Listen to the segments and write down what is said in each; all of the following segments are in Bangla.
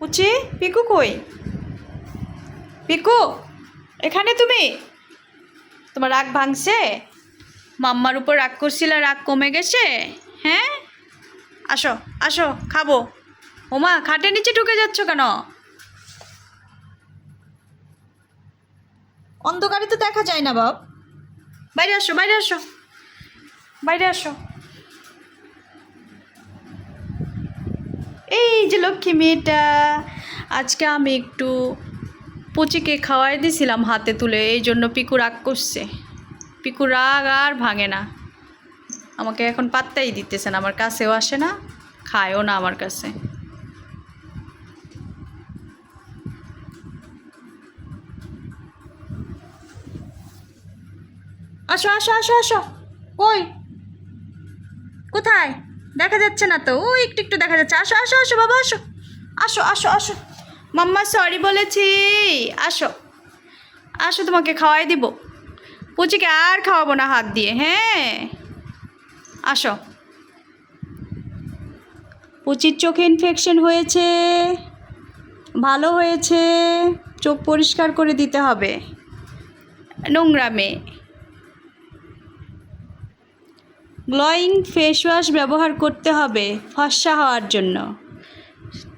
পুচি, পিকু কই? পিকু, এখানে তুমি? তোমার রাগ ভাঙছে? মাম্মার উপর রাগ করছিলে, রাগ কমে গেছে? হ্যাঁ, আসো আসো, খাবো। ওমা, খাটের নিচে ঢুকে যাচ্ছ কেন? অন্ধকারে তো দেখা যায় না বাপ। বাইরে আসো, বাইরে আসো, বাইরে আসো। এই যে লক্ষ্মী মেয়েটা, আজকে আমি একটু পুচিকে খাওয়াই দিছিলাম হাতে তুলে, এই জন্য পিকু রাগ করছে। পিকু রাগ আর ভাঙে না, আমাকে এখন পাত্তাই দিতেছে না, আমার কাছেও আসে না, খায়ও না আমার কাছে। আসো আসো আসো আসো। কই? কোথায়? দেখা যাচ্ছে না তো, ও একটু একটু দেখা যাচ্ছে। আসো আসো আসো বাবা, আসো আসো আসো আসো। মাম্মা সরি বলেছি। আসো আসো, তোমাকে খাওয়াই দিব। পুচিকে আর খাওয়াবো না হাত দিয়ে, হ্যাঁ? আসো। পুচির চোখে ইনফেকশন হয়েছে, ভালো হয়েছে, চোখ পরিষ্কার করে দিতে হবে। নোংরা মেয়ে। গ্লোয়িং ফেস ওয়াশ ব্যবহার করতে হবে ফর্সা হওয়ার জন্য,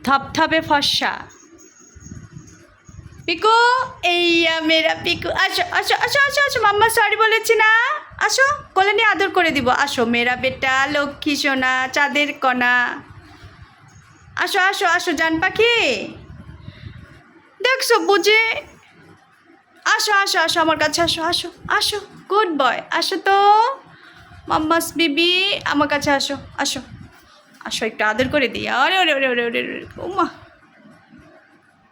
থপথপে ফর্সা। পিকু, এই মেরা পিকু, আসো আসো আসো আসো আসো। মাম্মা সরি বলেছি না? আসো, কোলে নিয়ে আদর করে দিব। আসো মেরা বেটা, লক্ষ্মী সোনা, চাঁদের কণা। আসো আসো আসো জান পাখি, দেখছো বুঝে? আসো আসো আসো আমার কাছে, আসো আসো আসো। গুড বয়, আসো তো মাম্মাস বিবি, আমার কাছে আসো আসো আসো, একটু আদর করে দিই। আরে ওরে ওরে ওরে ওরে ওমা,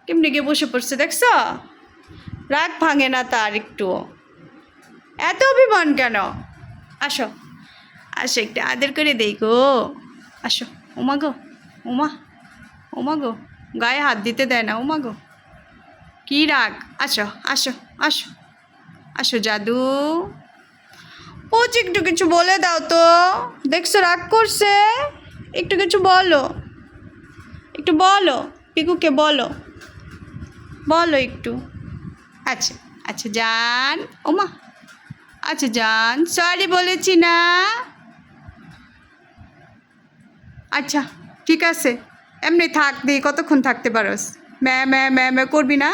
কেমনি গিয়ে বসে পড়ছে দেখছো? রাগ ভাঙে না তার একটু, এত অভিমান কেন? আসো আসো, একটু আদর করে দেই গো। আসো। ওমা গো, ওমা, ওমা গো, গায়ে হাত দিতে দেয় না। ওমা গো, কী রাগ! আসো আসো আসো আসো জাদু। একটু কিছু বলে দাও তো, দেখছো রাগ করছে, একটু কিছু বলো, একটু বলো, পিকুকে বলো, বলো একটু। আচ্ছা আচ্ছা জান, ওমা, আচ্ছা জান, সরি বলেছি না? আচ্ছা ঠিক আছে, এমনি থাক, দিই কতক্ষণ থাকতে পারোস? ম্যা ম্যা ম্যা ম্যা করবি না?